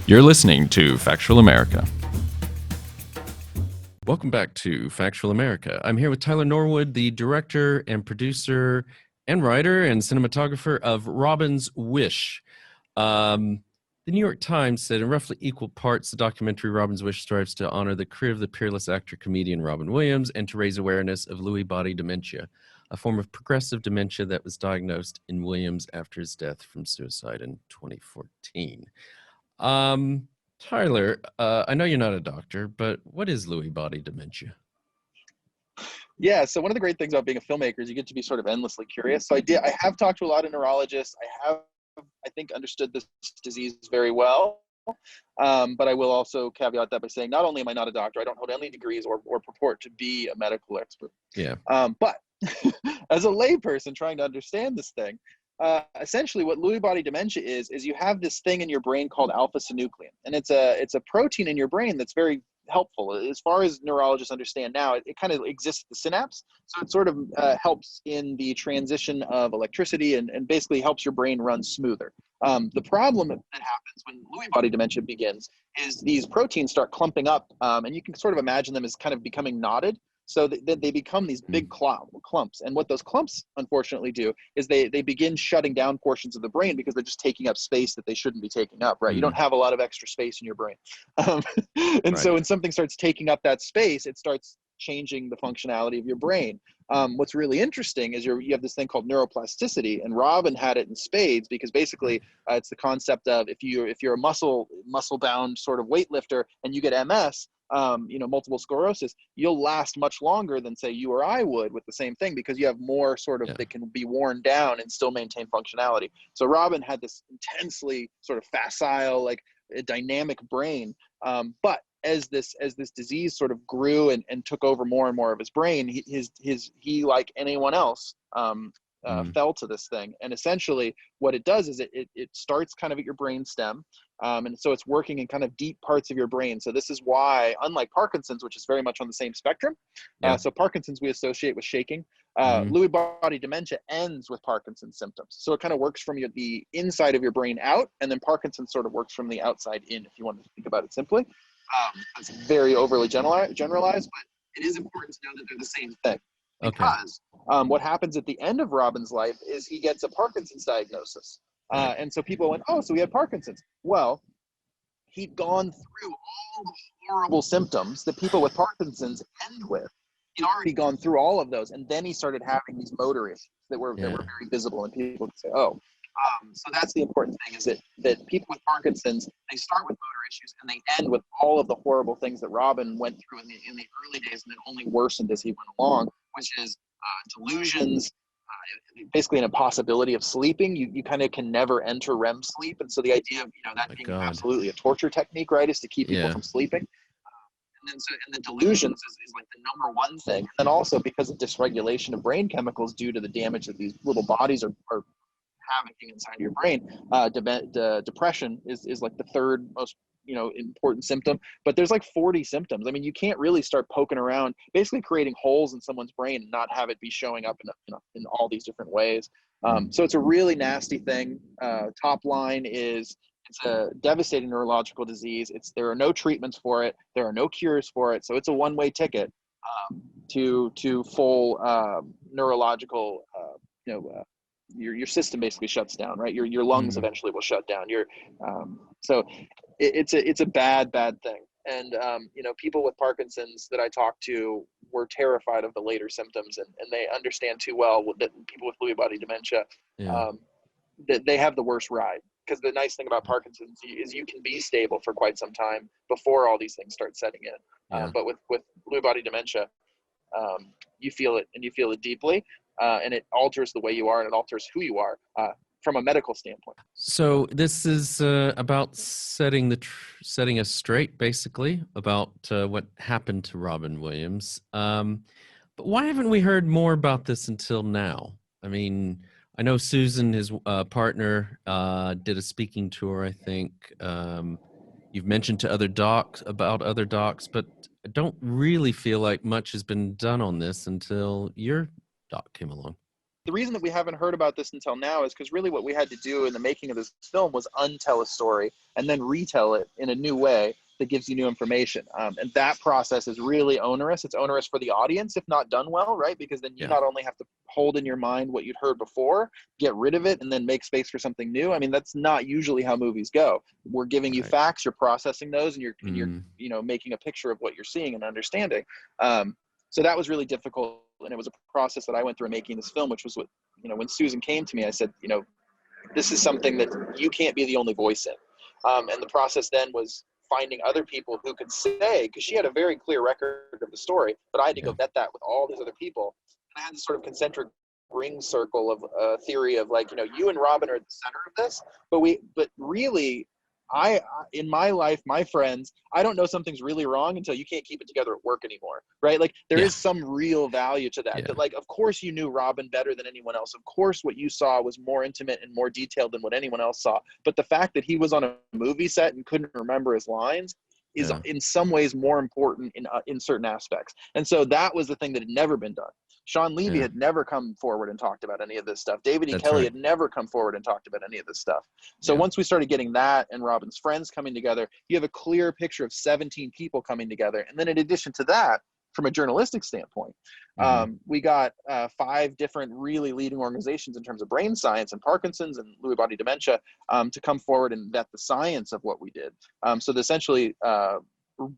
You're listening to Factual America. Welcome back to Factual America. I'm here with Tylor Norwood, the director and producer and writer and cinematographer of Robin's Wish. The New York Times said in roughly equal parts, the documentary Robin's Wish strives to honor the career of the peerless actor-comedian Robin Williams and to raise awareness of Lewy Body Dementia, a form of progressive dementia that was diagnosed in Williams after his death from suicide in 2014. Tylor, I know you're not a doctor, but what is Lewy Body Dementia? Yeah, so one of the great things about being a filmmaker is you get to be sort of endlessly curious. So I have talked to a lot of neurologists. I think, understood this disease very well. But I will also caveat that by saying not only am I not a doctor, I don't hold any degrees or purport to be a medical expert. Yeah. But as a layperson trying to understand this thing, essentially what Lewy body dementia is you have this thing in your brain called alpha-synuclein, and it's a protein in your brain that's very helpful. As far as neurologists understand now, it kind of exists at the synapse, so it sort of helps in the transition of electricity and basically helps your brain run smoother. The problem that happens when Lewy body dementia begins is these proteins start clumping up, and you can sort of imagine them as kind of becoming knotted. So they become these big clumps. And what those clumps, unfortunately, do is they begin shutting down portions of the brain because they're just taking up space that they shouldn't be taking up, right? You don't have a lot of extra space in your brain. So when something starts taking up that space, it starts changing the functionality of your brain. What's really interesting is you have this thing called neuroplasticity, and Robin had it in spades because basically it's the concept of if you're a muscle-bound sort of weightlifter and you get MS, multiple sclerosis, you'll last much longer than say you or I would with the same thing because you have more sort of that can be worn down and still maintain functionality. So Robin had this intensely sort of facile, like a dynamic brain. But as this disease sort of grew and took over more and more of his brain, he like anyone else, fell to this thing. And essentially what it does is it starts kind of at your brain stem. And so it's working in kind of deep parts of your brain. So this is why, unlike Parkinson's, which is very much on the same spectrum, so Parkinson's we associate with shaking. Lewy body dementia ends with Parkinson's symptoms. So it kind of works from the inside of your brain out, and then Parkinson's sort of works from the outside in, if you want to think about it simply. It's very overly generalized, but it is important to know that they're the same thing. Because what happens at the end of Robin's life is he gets a Parkinson's diagnosis. And so people went, oh, so he had Parkinson's. Well, he'd gone through all the horrible symptoms that people with Parkinson's end with. He'd already gone through all of those. And then he started having these motor issues that were very visible. And people would say, oh. So that's the important thing, is that people with Parkinson's, they start with motor issues and they end with all of the horrible things that Robin went through in the early days, and then only worsened as he went along, which is delusions, basically an impossibility of sleeping. You kind of can never enter REM sleep. And so the idea of, that being absolutely a torture technique, right, is to keep people from sleeping. And the delusions is like the number one thing. And then also because of dysregulation of brain chemicals due to the damage that these little bodies are having inside your brain, depression is like the third most important symptom. But there's like 40 symptoms. I mean, you can't really start poking around basically creating holes in someone's brain and not have it be showing up in all these different ways. So it's a really nasty thing. Top line is it's a devastating neurological disease. There are no treatments for it, there are no cures for it, so it's a one-way ticket to full neurological your system basically shuts down, right? Your lungs eventually will shut down. So it's a bad thing. And people with Parkinson's that I talked to were terrified of the later symptoms, and they understand too well that people with Lewy body dementia, that they have the worst ride. Because the nice thing about Parkinson's is you can be stable for quite some time before all these things start setting in. But with Lewy body dementia, you feel it, and you feel it deeply. And it alters the way you are, and it alters who you are from a medical standpoint. So this is about setting us straight, basically, about what happened to Robin Williams. But why haven't we heard more about this until now? I mean, I know Susan, his partner, did a speaking tour, I think. You've mentioned to other docs, but I don't really feel like much has been done on this until your doc came along. the reason that we haven't heard about this until now is because really what we had to do in the making of this film was untell a story and then retell it in a new way that gives you new information. And that process is really onerous. It's onerous for the audience if not done well, right? Because then you not only have to hold in your mind what you'd heard before, get rid of it, and then make space for something new. I mean, that's not usually how movies go. We're giving you facts, you're processing those, and you're making a picture of what you're seeing and understanding. So that was really difficult, and it was a process that I went through making this film, which was what, when Susan came to me, I said, this is something that you can't be the only voice in. And the process then was finding other people who could say, because she had a very clear record of the story, but I had to go vet that with all these other people. And I had this sort of concentric ring circle of theory of like, you and Robin are at the center of this, but really, I in my life, my friends, I don't know something's really wrong until you can't keep it together at work anymore, right? Like there is some real value to that. That like, of course you knew Robin better than anyone else. Of course what you saw was more intimate and more detailed than what anyone else saw. But the fact that he was on a movie set and couldn't remember his lines is in some ways more important in certain aspects. And so that was the thing that had never been done. Sean Levy had never come forward and talked about any of this stuff. David E. Kelly had never come forward and talked about any of this stuff. So once we started getting that and Robin's friends coming together, you have a clear picture of 17 people coming together. And then in addition to that, from a journalistic standpoint, we got 5 different really leading organizations in terms of brain science and Parkinson's and Lewy Body Dementia to come forward and vet the science of what we did. So essentially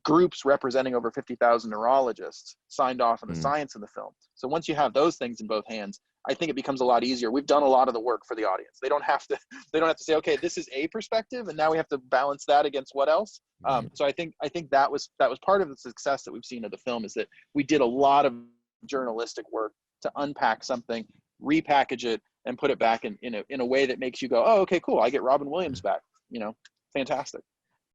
groups representing over 50,000 neurologists signed off on the science of the film. So once you have those things in both hands, I think it becomes a lot easier. We've done a lot of the work for the audience. They don't have to say, okay, this is a perspective and now we have to balance that against what else. So I think that was part of the success that we've seen of the film, is that we did a lot of journalistic work to unpack something, repackage it, and put it back in a way that makes you go, oh, okay, cool. I get Robin Williams back, fantastic.